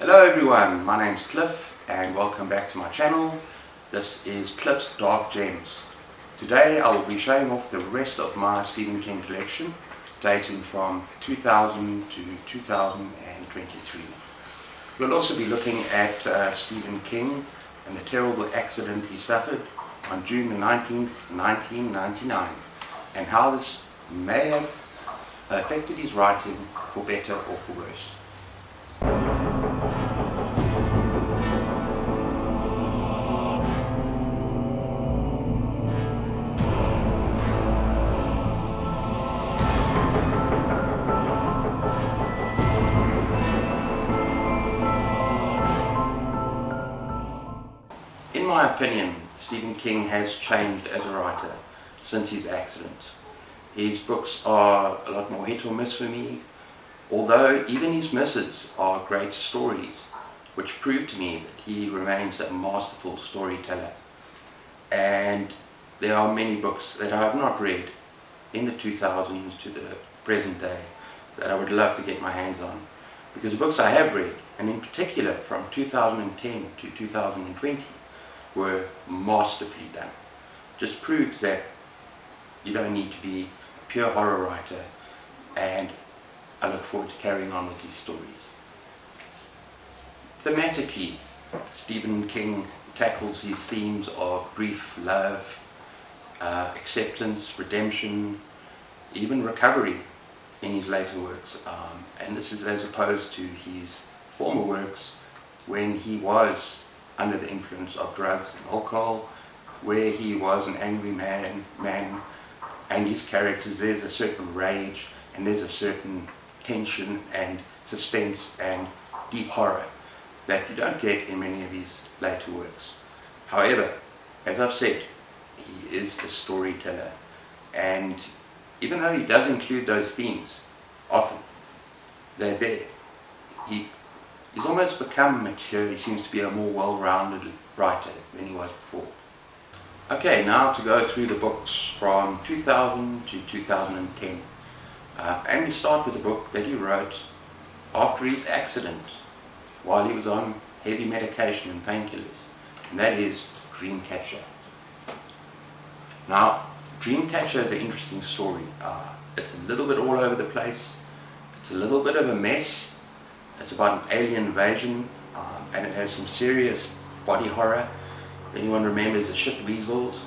Hello everyone, my name's Cliff and welcome back to my channel. This is Cliff's Dark Gems. Today I will be showing off the rest of my Stephen King collection dating from 2000 to 2023. We'll also be looking at Stephen King and the terrible accident he suffered on June the 19th, 1999 and how this may have affected his writing for better or for worse. In my opinion, Stephen King has changed as a writer since his accident. His books are a lot more hit or miss for me, although even his misses are great stories, which prove to me that he remains a masterful storyteller. And there are many books that I have not read in the 2000s to the present day that I would love to get my hands on, because the books I have read, and in particular from 2010 to 2020, were masterfully done. Just proves that you don't need to be a pure horror writer, and I look forward to carrying on with these stories. Thematically, Stephen King tackles these themes of grief, love, acceptance, redemption, even recovery in his later works, and this is as opposed to his former works when he was under the influence of drugs and alcohol, where he was an angry man, and his characters, there's a certain rage and there's a certain tension and suspense and deep horror that you don't get in many of his later works. However, as I've said, he is a storyteller, and even though he does include those themes, often they're there. He's almost become mature. He seems to be a more well-rounded writer than he was before. Okay, now to go through the books from 2000 to 2010. And we start with a book that he wrote after his accident, while he was on heavy medication and painkillers, and that is Dreamcatcher. Now, Dreamcatcher is an interesting story. It's a little bit all over the place. It's a little bit of a mess. It's about an alien invasion, and it has some serious body horror. If anyone remembers the shit weasels,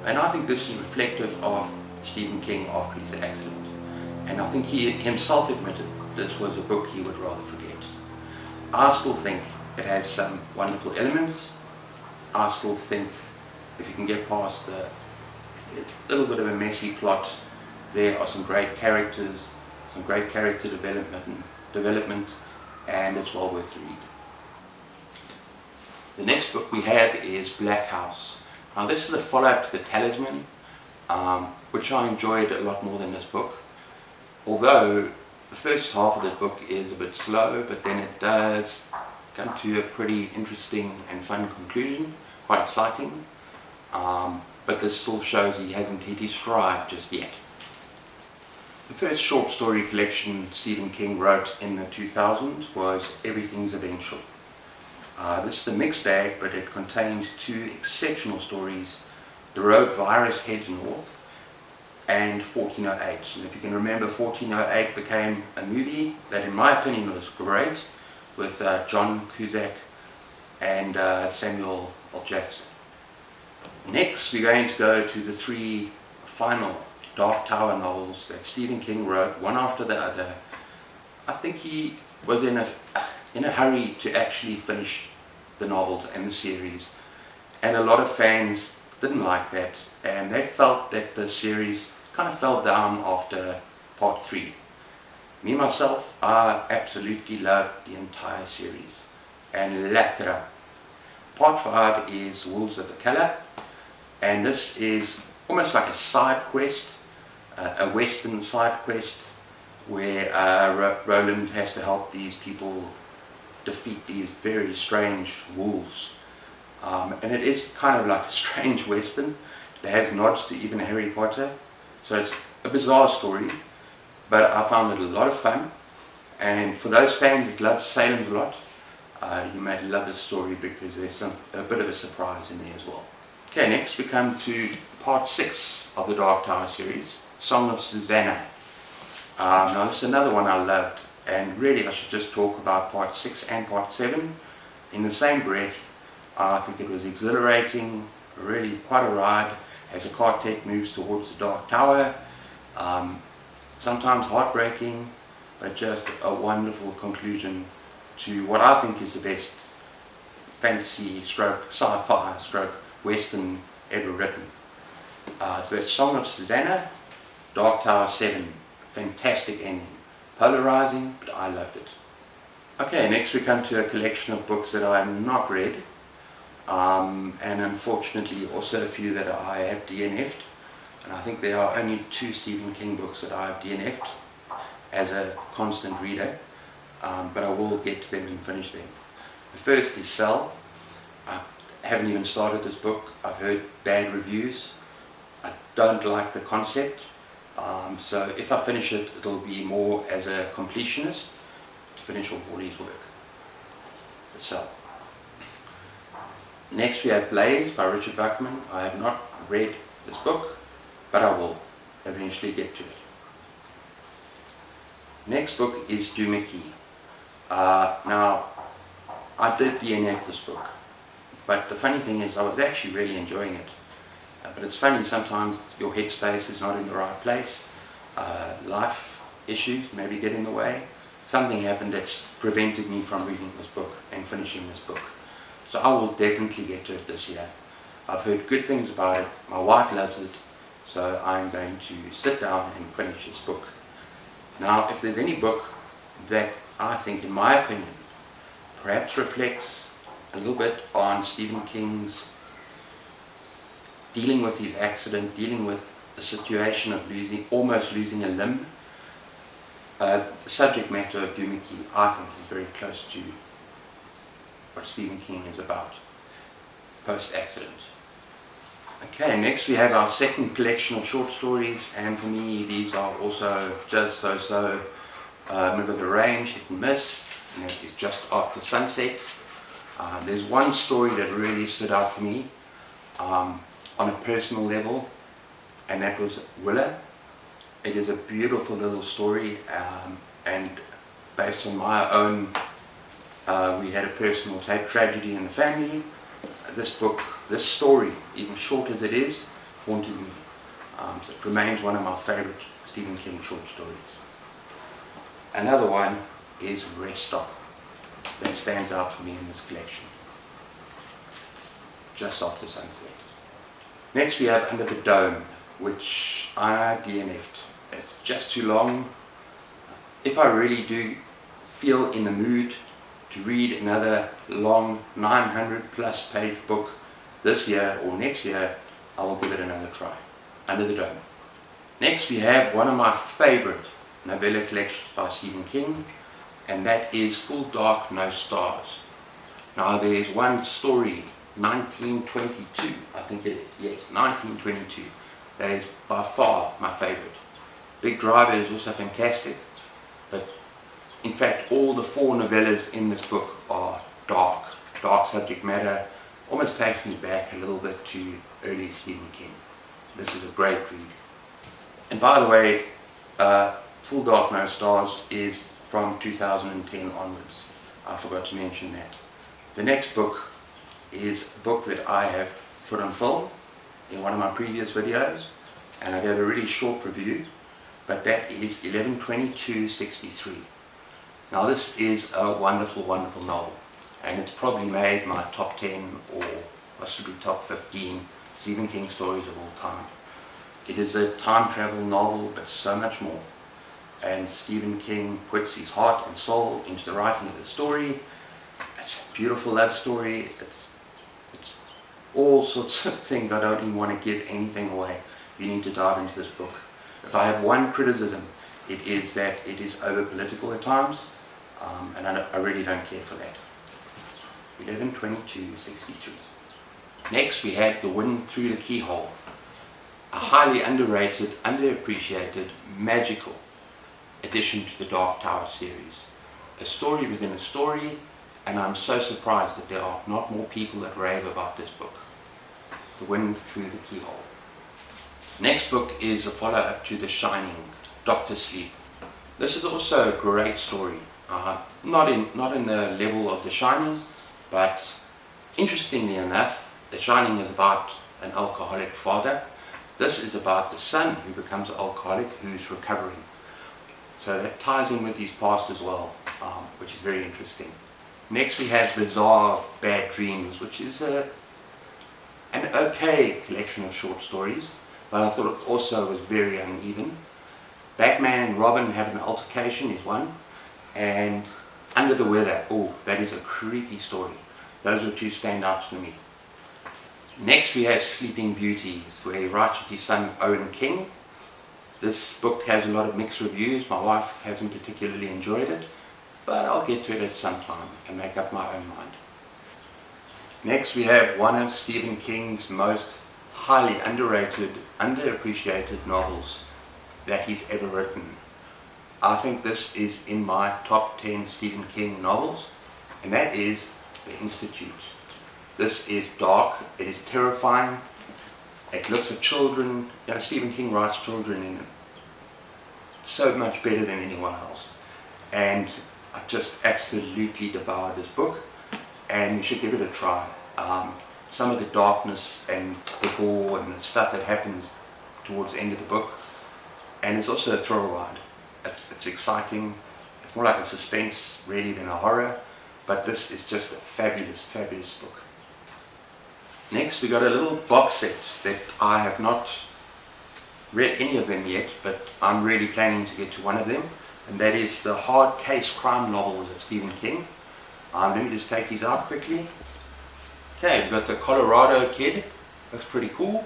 and I think this is reflective of Stephen King after his accident. And I think he himself admitted this was a book he would rather forget. I still think it has some wonderful elements. I still think if you can get past the little bit of a messy plot, there are some great characters, some great character development, and it's well worth the read. The next book we have is Black House. Now this is the follow-up to The Talisman, which I enjoyed a lot more than this book. Although the first half of this book is a bit slow, but then it does come to a pretty interesting and fun conclusion, quite exciting. But this still shows he hasn't hit his stride just yet. The first short story collection Stephen King wrote in the 2000s was Everything's Eventual. This is the mixed bag, but it contained two exceptional stories, The Road Virus Heads North and 1408. And if you can remember, 1408 became a movie that in my opinion was great, with John Cusack and Samuel L. Jackson. Next we're going to go to the three final Dark Tower novels that Stephen King wrote, one after the other. I think he was in a hurry to actually finish the novels and the series, and a lot of fans didn't like that, and they felt that the series kind of fell down after part 3. Me myself, I absolutely loved the entire series, and Latra. Part 5 is Wolves of the Colour, and this is almost like a side quest, a western side quest, where Roland has to help these people defeat these very strange wolves. And it is kind of like a strange western. It has nods to even Harry Potter, so it's a bizarre story, but I found it a lot of fun. And for those fans that love Salem a lot, You might love this story because there's a bit of a surprise in there as well. Okay, next we come to part 6 of the Dark Tower series, Song of Susannah. Now this is another one I loved, and really I should just talk about part 6 and part 7 in the same breath. I think it was exhilarating, really quite a ride as a quartet moves towards the Dark Tower. Sometimes heartbreaking, but just a wonderful conclusion to what I think is the best fantasy stroke sci-fi stroke western ever written. So it's Song of Susannah, Dark Tower 7, fantastic ending, polarizing, but I loved it. Okay, next we come to a collection of books that I have not read, and unfortunately also a few that I have DNF'd, and I think there are only 2 Stephen King books that I have DNF'd as a constant reader, but I will get to them and finish them. The first is Cell. I haven't even started this book. I've heard bad reviews. I don't like the concept, so if I finish it, it'll be more as a completionist to finish off all his work. Cell. Next we have Blaze by Richard Buckman. I have not read this book, but I will eventually get to it. Next book is Dumuzi. Now, I did DNF this book, but the funny thing is I was actually really enjoying it. But it's funny, sometimes your headspace is not in the right place. Life issues maybe get in the way. Something happened that's prevented me from reading this book and finishing this book. So I will definitely get to it this year. I've heard good things about it. My wife loves it. So I'm going to sit down and finish this book. Now, if there's any book that I think, in my opinion, perhaps reflects a little bit on Stephen King's dealing with his accident, dealing with the situation of almost losing a limb, the subject matter of Dumuzi, I think, is very close to what Stephen King is about, post-accident. Okay, next we have our second collection of short stories, and for me these are also just so, Middle of the Range, Hit and Miss, and that is Just After Sunset. There's one story that really stood out for me on a personal level, and that was Willa. It is a beautiful little story, and based on my own, we had a personal tragedy in the family. This story, even short as it is, haunted me. So it remains one of my favorite Stephen King short stories. Another one is Rest Stop, that stands out for me in this collection. Just After Sunset. Next we have Under the Dome, which I DNF'd. It's just too long. If I really do feel in the mood to read another long 900 plus page book this year or next year, I will give it another try. Under the Dome. Next we have one of my favorite novella collections by Stephen King, and that is Full Dark, No Stars. Now there's one story, 1922, I think it is, yes, 1922, that is by far my favorite. Big Driver is also fantastic, but in fact all the 4 novellas in this book are dark subject matter. Almost takes me back a little bit to early Stephen King. This is a great read. And by the way, Full Dark, No Stars is from 2010 onwards. I forgot to mention that. The next book is a book that I have put on film in one of my previous videos, and I gave a really short review, but that is 11/22/63. Now this is a wonderful, wonderful novel, and it's probably made my top 10 or possibly top 15 Stephen King stories of all time. It is a time travel novel, but so much more. And Stephen King puts his heart and soul into the writing of the story. It's a beautiful love story. It's all sorts of things. I don't even want to give anything away. You need to dive into this book. If I have one criticism, it is that it is over political at times, and I really don't care for that. 11/22/63. Next we have The Wind Through the Keyhole, a highly underrated, underappreciated, magical addition to the Dark Tower series. A story within a story, and I'm so surprised that there are not more people that rave about this book. The Wind Through the Keyhole. Next book is a follow-up to The Shining, Doctor Sleep. This is also a great story. Not in the level of The Shining, but interestingly enough, The Shining is about an alcoholic father. This is about the son who becomes an alcoholic who's recovering. So that ties in with his past as well, which is very interesting. Next we have Bizarre Bad Dreams, which is an okay collection of short stories, but I thought it also was very uneven. Batman and Robin have an altercation is one, and Under the Weather, oh, that is a creepy story. Those are two standouts for me. Next we have Sleeping Beauties, where he writes with his son Owen King. This book has a lot of mixed reviews. My wife hasn't particularly enjoyed it, but I'll get to it at some time and make up my own mind. Next we have one of Stephen King's most highly underrated, underappreciated novels that he's ever written. I think this is in my top 10 Stephen King novels, and that is The Institute. This is dark, it is terrifying, it looks at children. Stephen King writes children in it so much better than anyone else, and I just absolutely devoured this book, and you should give it a try. Some of the darkness and the gore and the stuff that happens towards the end of the book, and it's also a thrill ride. It's exciting, it's more like a suspense really than a horror, but this is just a fabulous, fabulous book. Next we got a little box set that I have not read any of them yet, but I'm really planning to get to one of them, and that is the hard case crime novels of Stephen King. Let me just take these out quickly. Okay, we've got The Colorado Kid, looks pretty cool.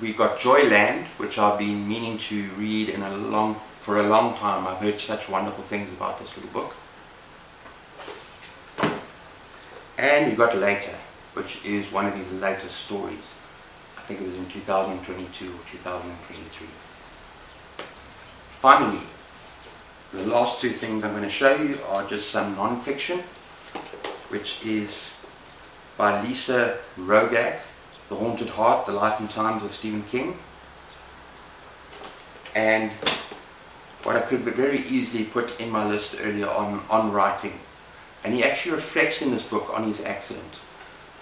We've got Joyland, which I've been meaning to read for a long time. I've heard such wonderful things about this little book. And we've got Later, which is one of his latest stories. I think it was in 2022 or 2023. Finally, the last two things I'm going to show you are just some non-fiction, which is by Lisa Rogach, The Haunted Heart, The Life and Times of Stephen King. And what I could very easily put in my list earlier on writing. And he actually reflects in this book on his accident.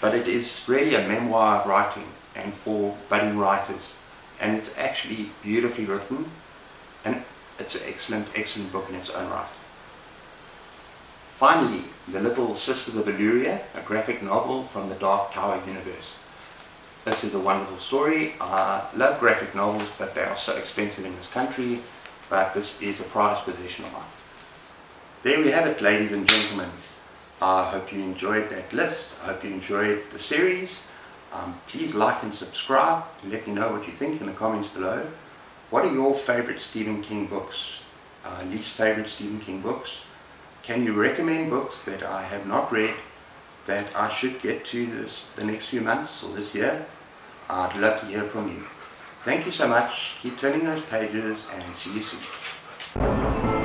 But it is really a memoir of writing and for budding writers. And it's actually beautifully written, and it's an excellent, excellent book in its own right. Finally, The Little Sisters of Illyria, a graphic novel from the Dark Tower universe. This is a wonderful story. I love graphic novels, but they are so expensive in this country, but this is a prized possession of mine. There we have it, ladies and gentlemen. I hope you enjoyed that list. I hope you enjoyed the series. Please like and subscribe and let me know what you think in the comments below. What are your favorite Stephen King books? Least favorite Stephen King books? Can you recommend books that I have not read that I should get to the next few months or this year? I'd love to hear from you. Thank you so much. Keep turning those pages and see you soon.